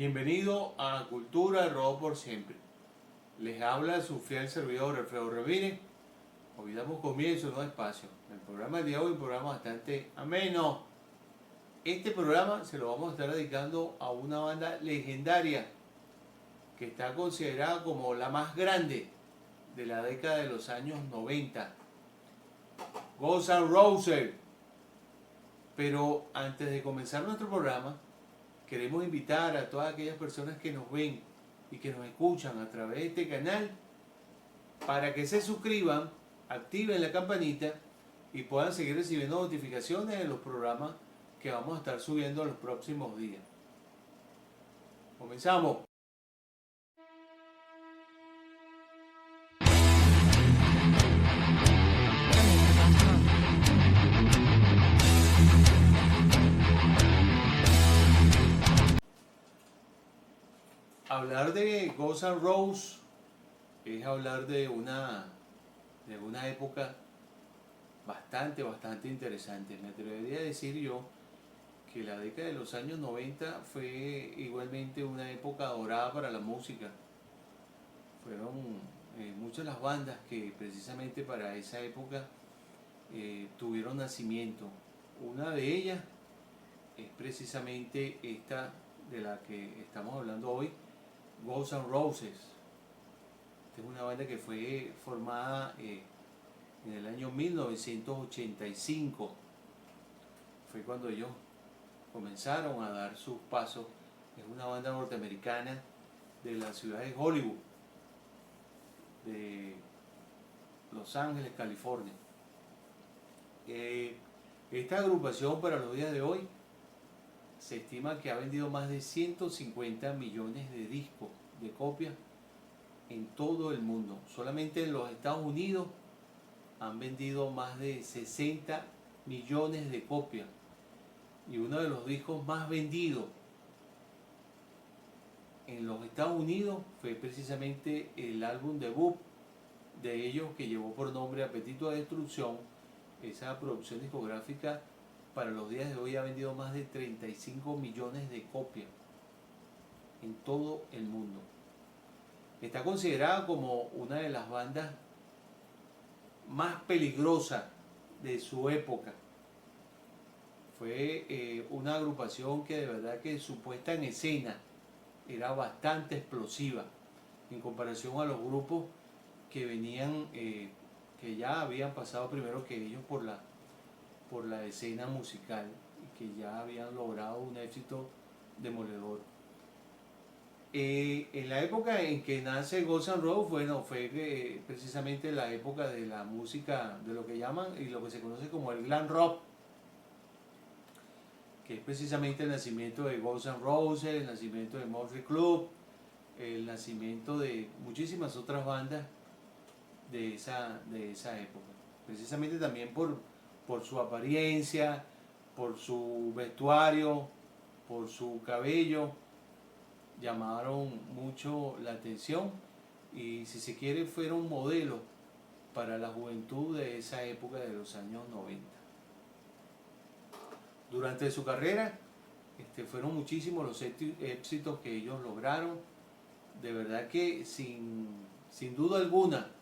Bienvenido a Cultura Robo por Siempre. Les habla su fiel servidor Alfredo Ramírez. Hoy damos comienzo a un nuevo espacio. El programa de hoy es un programa bastante ameno. Este programa se lo vamos a estar dedicando a una banda legendaria que está considerada como la más grande de la década de los años 90. Guns N' Roses. Pero antes de comenzar nuestro programa, queremos invitar a todas aquellas personas que nos ven y que nos escuchan a través de este canal para que se suscriban, activen la campanita y puedan seguir recibiendo notificaciones de los programas que vamos a estar subiendo en los próximos días. Comenzamos. Hablar de Guns N' Roses es hablar de una época bastante interesante. Me atrevería a decir yo que la década de los años 90 fue igualmente una época dorada para la música. Fueron muchas las bandas que precisamente para esa época tuvieron nacimiento. Una de ellas es precisamente esta de la que estamos hablando hoy, Guns N' Roses. Esta es una banda que fue formada en el año 1985. Fue cuando ellos comenzaron a dar sus pasos. Es una banda norteamericana de la ciudad de Hollywood, de Los Ángeles, California. Esta agrupación para los días de hoy se estima que ha vendido más de 150 millones de discos, de copias, en todo el mundo. Solamente en los Estados Unidos han vendido más de 60 millones de copias. Y uno de los discos más vendidos en los Estados Unidos fue precisamente el álbum debut de ellos, que llevó por nombre Apetito a Destrucción. Esa producción discográfica para los días de hoy ha vendido más de 35 millones de copias en todo el mundo. Está considerada como una de las bandas más peligrosas de su época. Fue una agrupación que de verdad que su puesta en escena era bastante explosiva en comparación a los grupos que venían, que ya habían pasado primero que ellos por la escena musical y que ya habían logrado un éxito demoledor. En la época en que nace Guns N' Roses, bueno, fue precisamente la época de la música, de lo que llaman y lo que se conoce como el glam rock, que es precisamente el nacimiento de Guns N' Roses, el nacimiento de Motley Crue, el nacimiento de muchísimas otras bandas de esa época. Precisamente también por su apariencia, por su vestuario, por su cabello, llamaron mucho la atención y, si se quiere, fueron modelos para la juventud de esa época de los años 90. Durante su carrera fueron muchísimos los éxitos que ellos lograron. De verdad que sin duda alguna,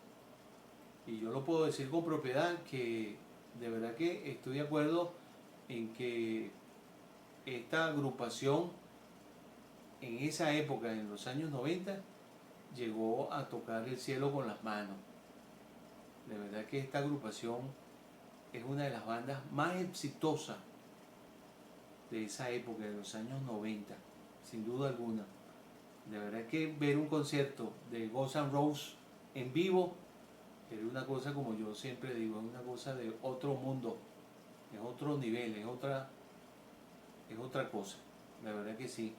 y yo lo puedo decir con propiedad, que de verdad que estoy de acuerdo en que esta agrupación en esa época, en los años 90, llegó a tocar el cielo con las manos. De verdad que esta agrupación es una de las bandas más exitosas de esa época, de los años 90, sin duda alguna. De verdad que ver un concierto de Guns N' Roses en vivo era una cosa, como yo siempre digo, es una cosa de otro mundo, es otro nivel, es otra cosa. La verdad que sí.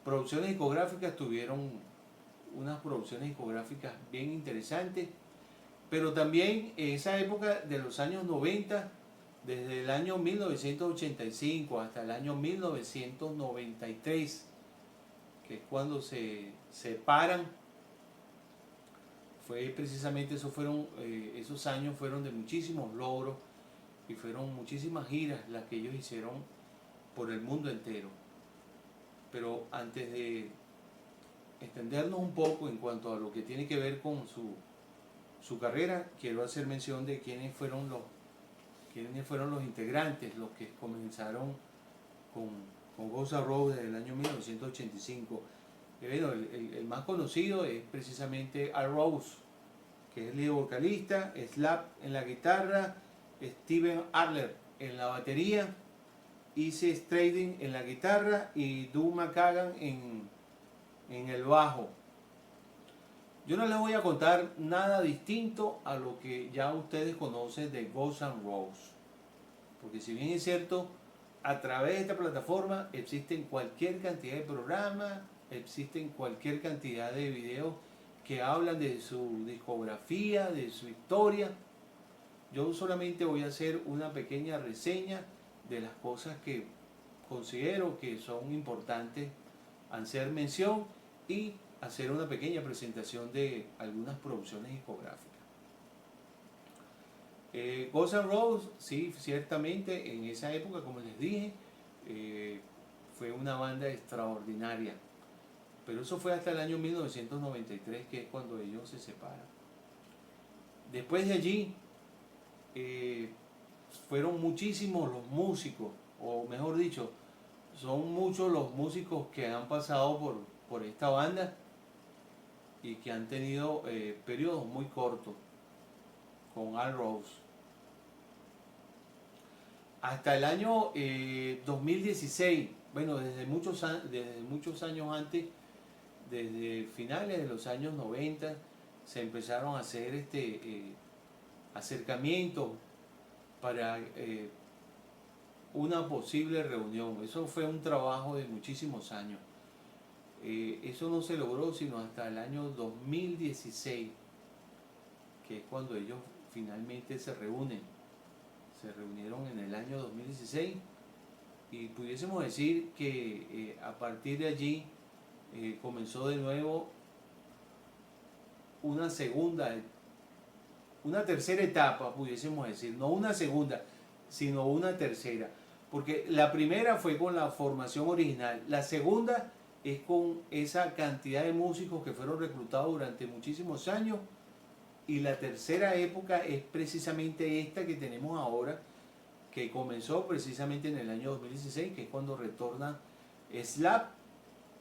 Producciones discográficas, tuvieron unas producciones discográficas bien interesantes, pero también en esa época de los años 90, desde el año 1985 hasta el año 1993, que es cuando se separan, fue precisamente esos años fueron de muchísimos logros y fueron muchísimas giras las que ellos hicieron por el mundo entero. Pero antes de extendernos un poco en cuanto a lo que tiene que ver con su carrera, quiero hacer mención de quiénes fueron los integrantes, los que comenzaron con Guns N' Roses desde el año 1985. Bueno, el más conocido es precisamente Al Rose, que es líder vocalista, Slap en la guitarra, Steven Adler en la batería, Izzy Stradlin en la guitarra y Doug McKagan en el bajo. Yo no les voy a contar nada distinto a lo que ya ustedes conocen de Guns N' Roses, porque si bien es cierto, a través de esta plataforma existen cualquier cantidad de programas, existen cualquier cantidad de videos que hablan de su discografía, de su historia. Yo solamente voy a hacer una pequeña reseña de las cosas que considero que son importantes hacer mención y hacer una pequeña presentación de algunas producciones discográficas. Guns N' Roses, sí, ciertamente en esa época, como les dije, fue una banda extraordinaria. Pero eso fue hasta el año 1993, que es cuando ellos se separan. Después de allí, fueron muchísimos los músicos, o mejor dicho, son muchos los músicos que han pasado por esta banda y que han tenido periodos muy cortos con Al Rose. Hasta el año 2016, bueno, desde muchos años antes, desde finales de los años 90, se empezaron a hacer acercamientos para una posible reunión. Eso fue un trabajo de muchísimos años. Eso no se logró sino hasta el año 2016, que es cuando ellos finalmente se reúnen. Se reunieron en el año 2016 y pudiésemos decir que a partir de allí comenzó de nuevo una tercera etapa, pudiésemos decir, no una segunda, sino una tercera, porque la primera fue con la formación original, la segunda es con esa cantidad de músicos que fueron reclutados durante muchísimos años, y la tercera época es precisamente esta que tenemos ahora, que comenzó precisamente en el año 2016, que es cuando retorna Slap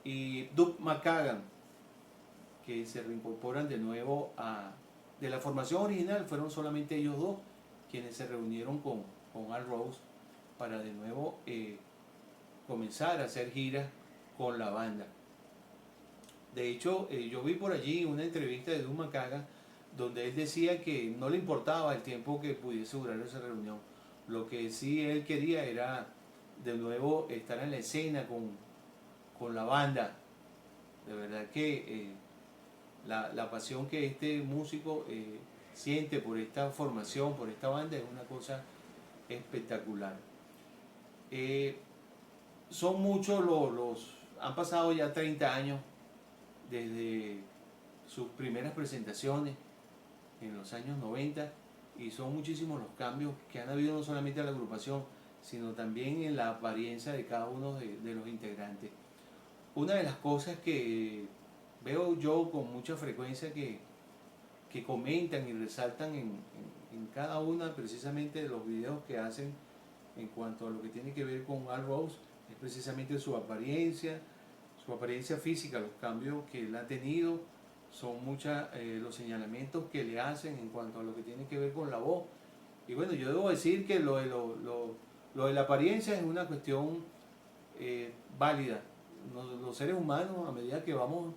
y Doug McKagan, que se reincorporan de nuevo de la formación original. Fueron solamente ellos dos quienes se reunieron con Al Rose para de nuevo comenzar a hacer giras con la banda. De hecho, yo vi por allí una entrevista de Doug McKagan donde él decía que no le importaba el tiempo que pudiese durar esa reunión. Lo que sí él quería era de nuevo estar en la escena con la banda. De verdad que la pasión que este músico siente por esta formación, por esta banda, es una cosa espectacular. Son muchos han pasado ya 30 años desde sus primeras presentaciones en los años 90, y son muchísimos los cambios que han habido no solamente en la agrupación, sino también en la apariencia de cada uno de los integrantes. Una de las cosas que veo yo con mucha frecuencia que comentan y resaltan en cada una precisamente de los videos que hacen en cuanto a lo que tiene que ver con Al Rose, es precisamente su apariencia física, los cambios que él ha tenido. Son muchos los señalamientos que le hacen en cuanto a lo que tiene que ver con la voz. Y bueno, yo debo decir que lo de la apariencia es una cuestión válida. Los seres humanos, a medida que vamos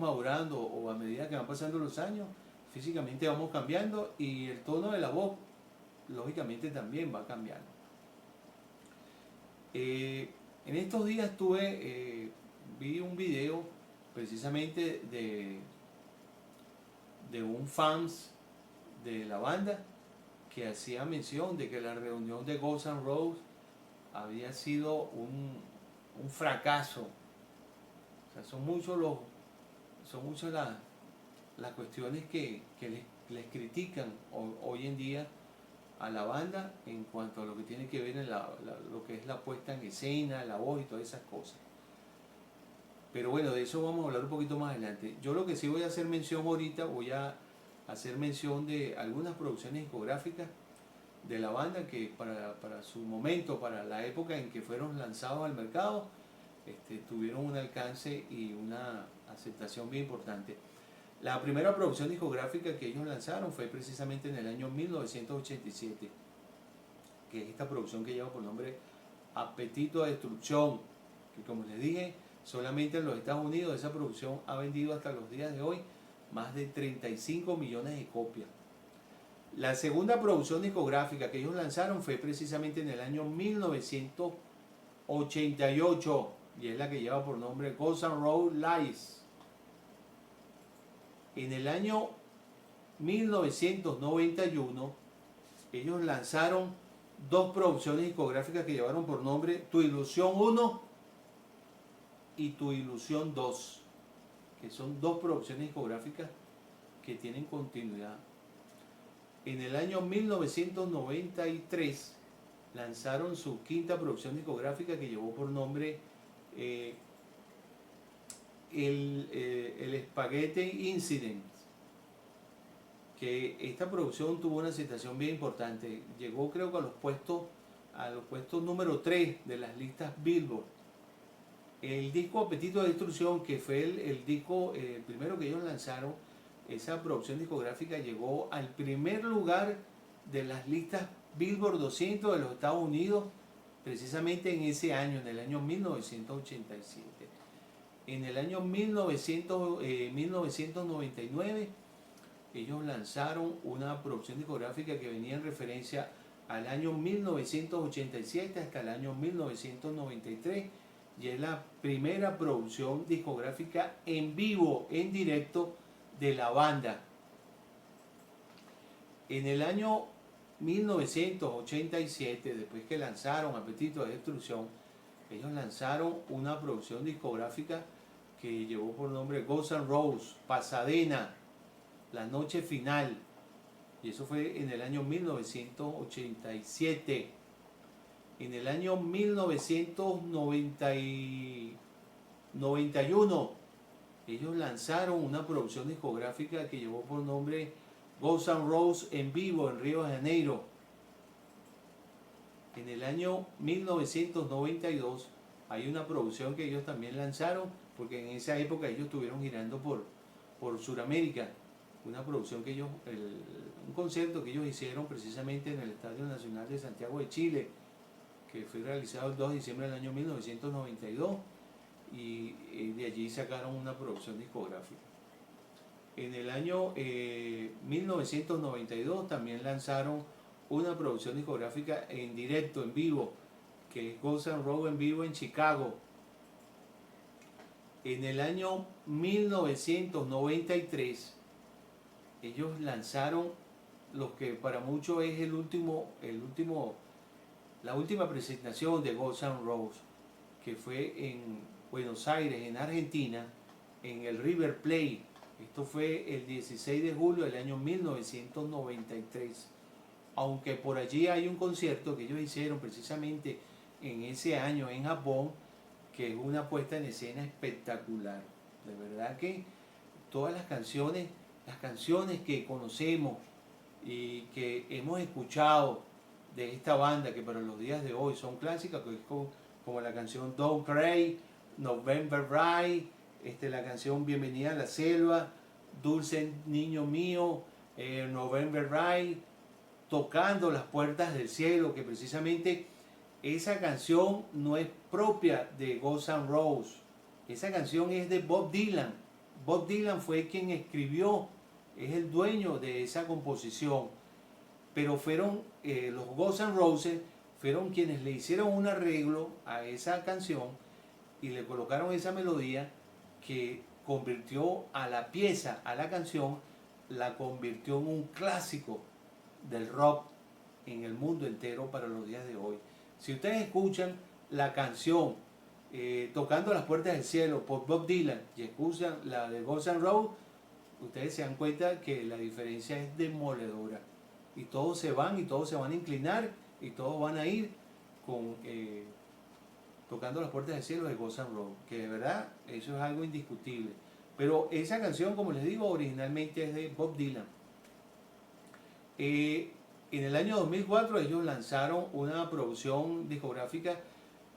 madurando, o a medida que van pasando los años, físicamente vamos cambiando, y el tono de la voz lógicamente también va cambiando. En estos días vi un video precisamente de un fans de la banda que hacía mención de que la reunión de Guns N' Roses había sido un fracaso. O sea, son muchas las cuestiones que les critican hoy en día a la banda en cuanto a lo que tiene que ver en lo que es la puesta en escena, la voz y todas esas cosas. Pero bueno, de eso vamos a hablar un poquito más adelante. Yo lo que sí voy a hacer mención ahorita, voy a hacer mención de algunas producciones discográficas de la banda que para su momento, para la época en que fueron lanzados al mercado, tuvieron un alcance y una aceptación bien importante. La primera producción discográfica que ellos lanzaron fue precisamente en el año 1987, que es esta producción que lleva por nombre Apetito a Destrucción, que como les dije, solamente en los Estados Unidos esa producción ha vendido hasta los días de hoy más de 35 millones de copias. La segunda producción discográfica que ellos lanzaron fue precisamente en el año 1988 y es la que lleva por nombre Guns N' Roses Live. En el año 1991 ellos lanzaron dos producciones discográficas que llevaron por nombre Tu Ilusión 1 y Tu Ilusión 2, que son dos producciones discográficas que tienen continuidad. En el año 1993 lanzaron su quinta producción discográfica que llevó por nombre el Spaghetti Incident, que esta producción tuvo una aceptación bien importante. Llegó creo que a los puestos número 3 de las listas Billboard. El disco Apetito de Destrucción, que fue el disco primero que ellos lanzaron, esa producción discográfica llegó al primer lugar de las listas Billboard 200 de los Estados Unidos, precisamente en ese año, en el año 1987. En el año 1999, ellos lanzaron una producción discográfica que venía en referencia al año 1987 hasta el año 1993, y es la primera producción discográfica en vivo, en directo, de la banda. En el año 1987, después que lanzaron Apetito de Destrucción, ellos lanzaron una producción discográfica que llevó por nombre Guns N' Roses Pasadena, La Noche Final, y eso fue en el año 1987. En el año 1991 ellos lanzaron una producción discográfica que llevó por nombre Guns N' Roses en vivo en Río de Janeiro. En el año 1992 hay una producción que ellos también lanzaron, porque en esa época ellos estuvieron girando por Sudamérica, una producción que ellos, un concierto que ellos hicieron precisamente en el Estadio Nacional de Santiago de Chile, que fue realizado el 2 de diciembre del año 1992, y de allí sacaron una producción discográfica. En el año 1992 también lanzaron una producción discográfica en directo, en vivo, que es Guns N' Roses en vivo en Chicago. En el año 1993 ellos lanzaron lo que para muchos es la última presentación de Guns N' Roses, que fue en Buenos Aires, en Argentina, en el River Plate. Esto fue el 16 de julio del año 1993. Aunque por allí hay un concierto que ellos hicieron precisamente en ese año en Japón, que es una puesta en escena espectacular. De verdad que todas las canciones que conocemos y que hemos escuchado de esta banda, que para los días de hoy son clásicas, que es como la canción Don't Cry, November Rain, la canción Bienvenida a la Selva, Dulce Niño Mío, November Rain, Tocando las Puertas del Cielo, que precisamente esa canción no es propia de Guns N' Roses, esa canción es de Bob Dylan. Bob Dylan fue quien escribió, es el dueño de esa composición, pero fueron los Guns N' Roses fueron quienes le hicieron un arreglo a esa canción y le colocaron esa melodía que convirtió a la pieza, a la canción, la convirtió en un clásico del rock en el mundo entero para los días de hoy. Si ustedes escuchan la canción Tocando las Puertas del Cielo por Bob Dylan y escuchan la de Guns N' Roses, ustedes se dan cuenta que la diferencia es demoledora. Y todos se van a inclinar y todos van a ir Tocando las puertas del cielo de Guns N' Roses, que de verdad eso es algo indiscutible. Pero esa canción, como les digo, originalmente es de Bob Dylan. En el año 2004 ellos lanzaron una producción discográfica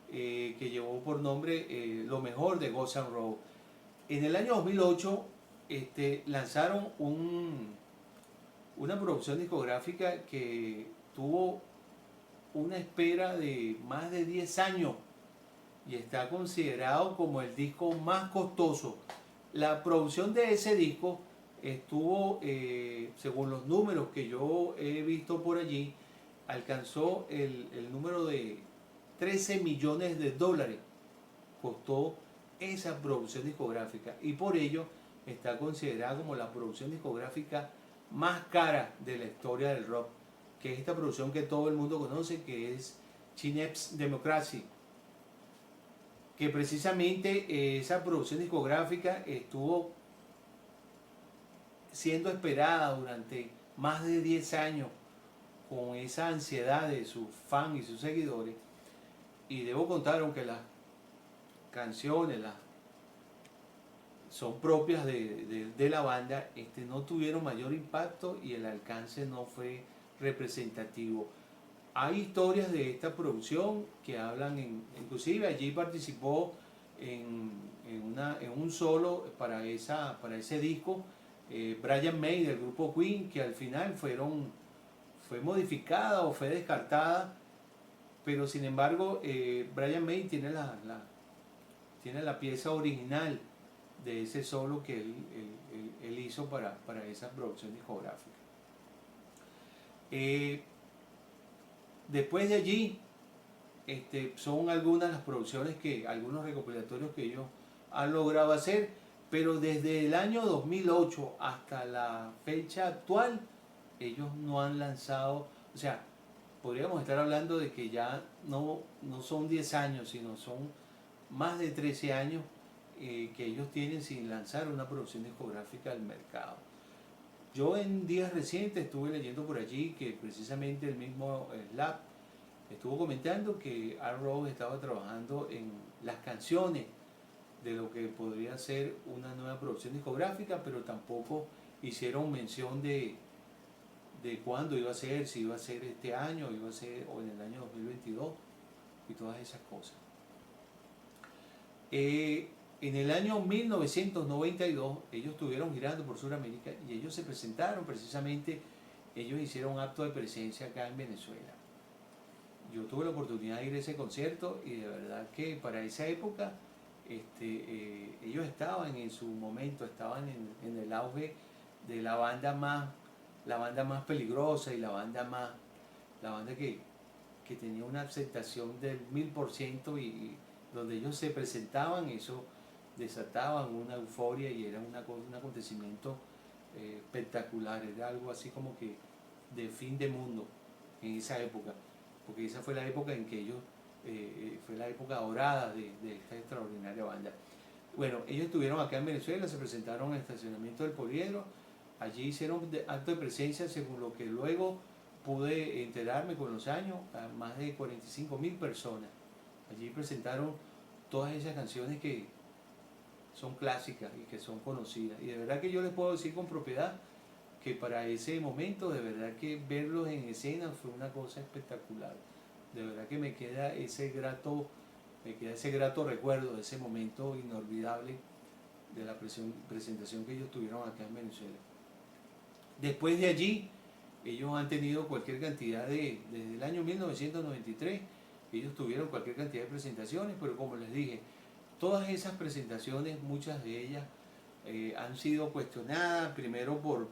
que llevó por nombre Lo mejor de Guns N' Roses. En el año 2008 lanzaron una producción discográfica que tuvo una espera de más de 10 años y está considerado como el disco más costoso. La producción de ese disco estuvo, según los números que yo he visto por allí, alcanzó el número de 13 millones de dólares. Costó esa producción discográfica y por ello está considerada como la producción discográfica más cara de la historia del rock, que es esta producción que todo el mundo conoce, que es Teenage Democracy, que precisamente esa producción discográfica estuvo siendo esperada durante más de 10 años con esa ansiedad de sus fans y sus seguidores, y debo contar, aunque las canciones son propias de la banda, no tuvieron mayor impacto y el alcance no fue representativo. Hay historias de esta producción que hablan, inclusive allí participó en un solo para ese disco Brian May del grupo Queen, que al final fue modificada o fue descartada, pero sin embargo Brian May tiene la pieza original de ese solo que él hizo para esa producción discográfica. Después de allí, son algunas las producciones algunos recopilatorios que ellos han logrado hacer, pero desde el año 2008 hasta la fecha actual, ellos no han lanzado, o sea, podríamos estar hablando de que ya no son 10 años, sino son más de 13 años que ellos tienen sin lanzar una producción discográfica al mercado. Yo en días recientes estuve leyendo por allí que precisamente el mismo Slap estuvo comentando que Arrow estaba trabajando en las canciones de lo que podría ser una nueva producción discográfica, pero tampoco hicieron mención de cuándo iba a ser, si iba a ser este año, iba a ser o en el año 2022 y todas esas cosas. En el año 1992 ellos estuvieron girando por Sudamérica y ellos se presentaron precisamente, ellos hicieron un acto de presencia acá en Venezuela. Yo tuve la oportunidad de ir a ese concierto y de verdad que para esa época ellos estaban en su momento, estaban en el auge de la banda más peligrosa y la banda que tenía una aceptación del 1000% y donde ellos se presentaban, eso desataban una euforia y era un acontecimiento espectacular, era algo así como que de fin de mundo en esa época, porque esa fue la época en que ellos, fue la época dorada de esta extraordinaria banda. Bueno, ellos estuvieron acá en Venezuela, se presentaron en el estacionamiento del Poliedro, allí hicieron acto de presencia, según lo que luego pude enterarme con los años, a más de 45.000 personas. Allí presentaron todas esas canciones que son clásicas y que son conocidas. Y de verdad que yo les puedo decir con propiedad que para ese momento, de verdad que verlos en escena fue una cosa espectacular. De verdad que me queda ese grato recuerdo de ese momento inolvidable de la presentación que ellos tuvieron acá en Venezuela. Después de allí, ellos han tenido cualquier cantidad desde el año 1993, ellos tuvieron cualquier cantidad de presentaciones, pero como les dije, todas esas presentaciones, muchas de ellas han sido cuestionadas, primero por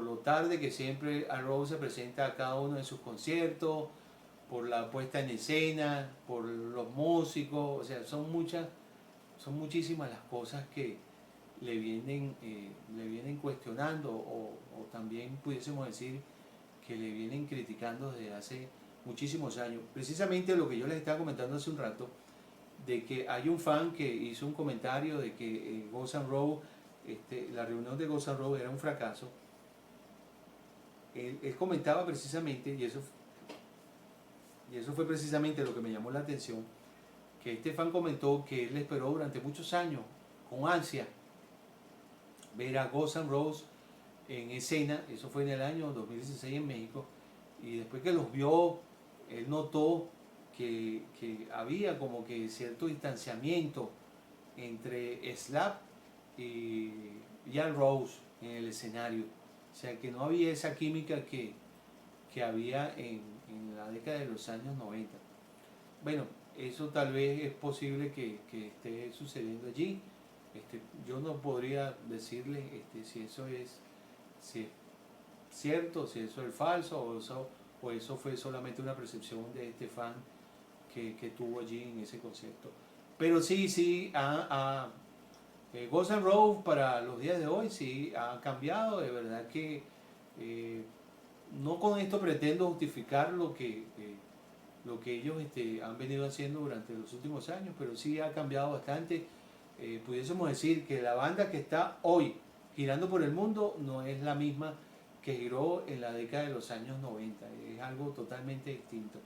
lo tarde que siempre Arrow se presenta a cada uno de sus conciertos, por la puesta en escena, por los músicos, o sea, son muchísimas las cosas que le vienen cuestionando o también pudiésemos decir que le vienen criticando desde hace muchísimos años. Precisamente lo que yo les estaba comentando hace un rato, de que hay un fan que hizo un comentario de que Guns N' Roses, la reunión de Guns N' Roses era un fracaso. Él comentaba precisamente, y eso fue precisamente lo que me llamó la atención, que este fan comentó que él esperó durante muchos años, con ansia, ver a Guns N' Roses en escena. Eso fue en el año 2016 en México, y después que los vio, él notó que había como que cierto distanciamiento entre Slap y Ian Rose en el escenario. O sea, que no había esa química que había en la década de los años 90. Bueno, eso tal vez es posible que esté sucediendo allí. Yo no podría decirle si eso es, si es cierto, si eso es falso, o eso fue solamente una percepción de este fan que tuvo allí en ese concierto. Pero sí, Guns N' Roses para los días de hoy sí ha cambiado. De verdad que no con esto pretendo justificar lo que ellos han venido haciendo durante los últimos años, pero sí ha cambiado bastante. Pudiésemos decir que la banda que está hoy girando por el mundo no es la misma que giró en la década de los años 90, es algo totalmente distinto.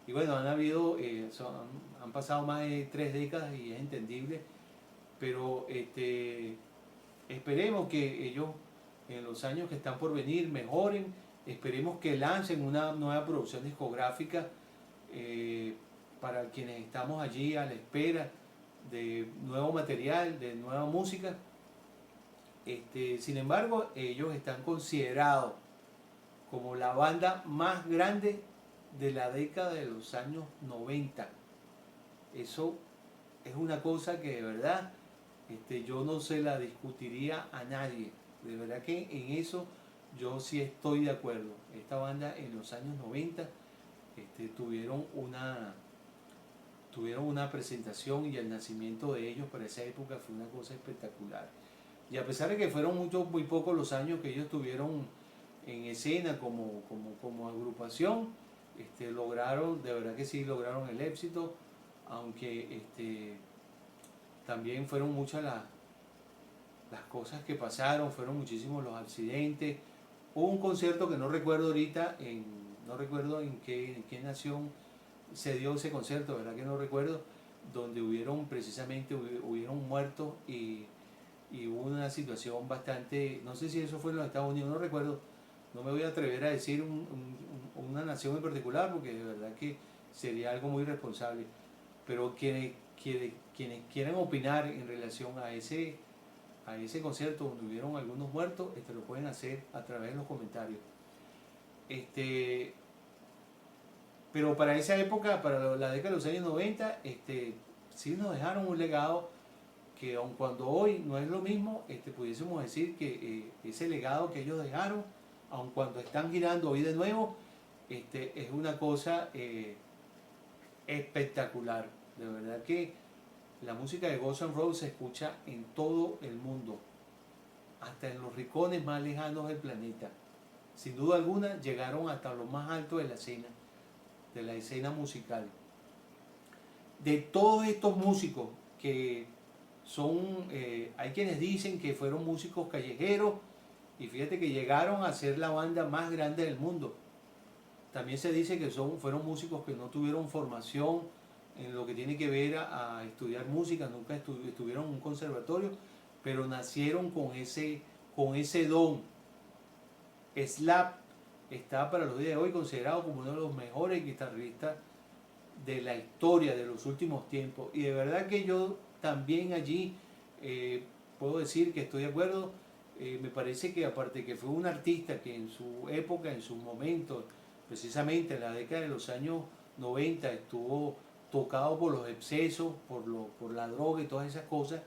Y bueno, han pasado más de 3 décadas y es entendible, pero esperemos que ellos en los años que están por venir mejoren, esperemos que lancen una nueva producción discográfica para quienes estamos allí a la espera de nuevo material, de nueva música. Sin embargo, ellos están considerados como la banda más grande de la década de los años 90. Eso es una cosa que de verdad yo no se la discutiría a nadie. De verdad que en eso yo sí estoy de acuerdo. Esta banda en los años 90 tuvieron una presentación, y el nacimiento de ellos para esa época fue una cosa espectacular. Y a pesar de que fueron muy pocos los años que ellos estuvieron en escena como agrupación, lograron, de verdad que sí, lograron el éxito, aunque también fueron muchas las cosas que pasaron, fueron muchísimos los accidentes. Hubo un concierto que no recuerdo ahorita, no recuerdo en qué nación se dio ese concierto, verdad que no recuerdo, donde hubieron muertos, y hubo una situación bastante, no sé si eso fue en los Estados Unidos, no recuerdo, no me voy a atrever a decir una nación en particular, porque de verdad que sería algo muy irresponsable, pero quienes quieran opinar en relación a ese concierto donde hubieron algunos muertos, lo pueden hacer a través de los comentarios. Pero para esa época, para la década de los años 90, sí nos dejaron un legado que, aun cuando hoy no es lo mismo, pudiésemos decir que ese legado que ellos dejaron, aun cuando están girando hoy de nuevo, es una cosa espectacular. De verdad que la música de Guns N' Roses se escucha en todo el mundo, hasta en los rincones más lejanos del planeta. Sin duda alguna llegaron hasta lo más alto de la escena musical. De todos estos músicos que hay quienes dicen que fueron músicos callejeros, y fíjate que llegaron a ser la banda más grande del mundo. También se dice que fueron músicos que no tuvieron formación en lo que tiene que ver a estudiar música, nunca estuvieron en un conservatorio, pero nacieron con ese don. Slap está para los días de hoy considerado como uno de los mejores guitarristas de la historia de los últimos tiempos, y de verdad que yo también allí puedo decir que estoy de acuerdo. Me parece que, aparte que fue un artista que en su época, en sus momentos, precisamente en la década de los años 90, estuvo tocado por los excesos, por la droga y todas esas cosas,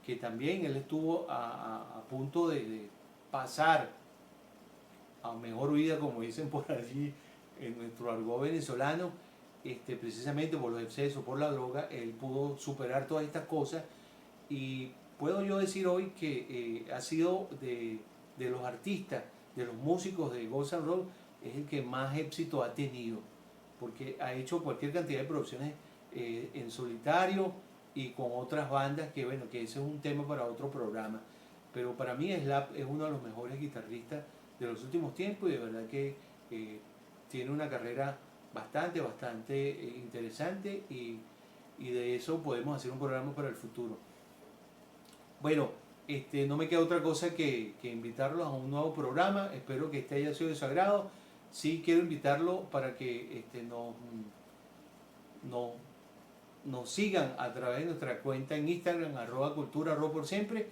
que también él estuvo a punto de pasar a mejor vida, como dicen por allí en nuestro argot venezolano, precisamente por los excesos, por la droga. Él pudo superar todas estas cosas, y puedo yo decir hoy que ha sido de los artistas, de los músicos de Guns N' Roses, es el que más éxito ha tenido, porque ha hecho cualquier cantidad de producciones en solitario y con otras bandas, que bueno, que ese es un tema para otro programa. Pero para mí Slap es uno de los mejores guitarristas de los últimos tiempos, y de verdad que tiene una carrera bastante interesante, y y de eso podemos hacer un programa para el futuro. Bueno, no me queda otra cosa que invitarlos a un nuevo programa. Espero que este haya sido de su agrado. Sí quiero invitarlo para que nos sigan a través de nuestra cuenta en Instagram, @cultura por siempre.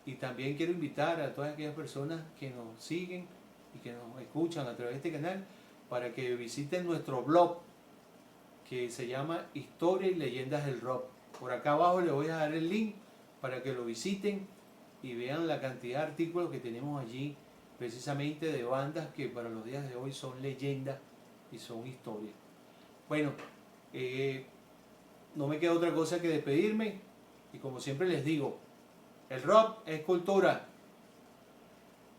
Y también quiero invitar a todas aquellas personas que nos siguen y que nos escuchan a través de este canal para que visiten nuestro blog que se llama Historia y Leyendas del Rock. Por acá abajo les voy a dar el link para que lo visiten y vean la cantidad de artículos que tenemos allí, precisamente de bandas que para los días de hoy son leyendas y son historias. Bueno, no me queda otra cosa que despedirme y como siempre les digo, el rock es cultura.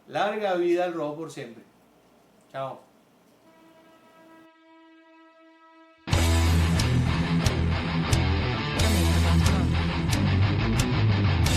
Larga vida al rock por siempre. Chao.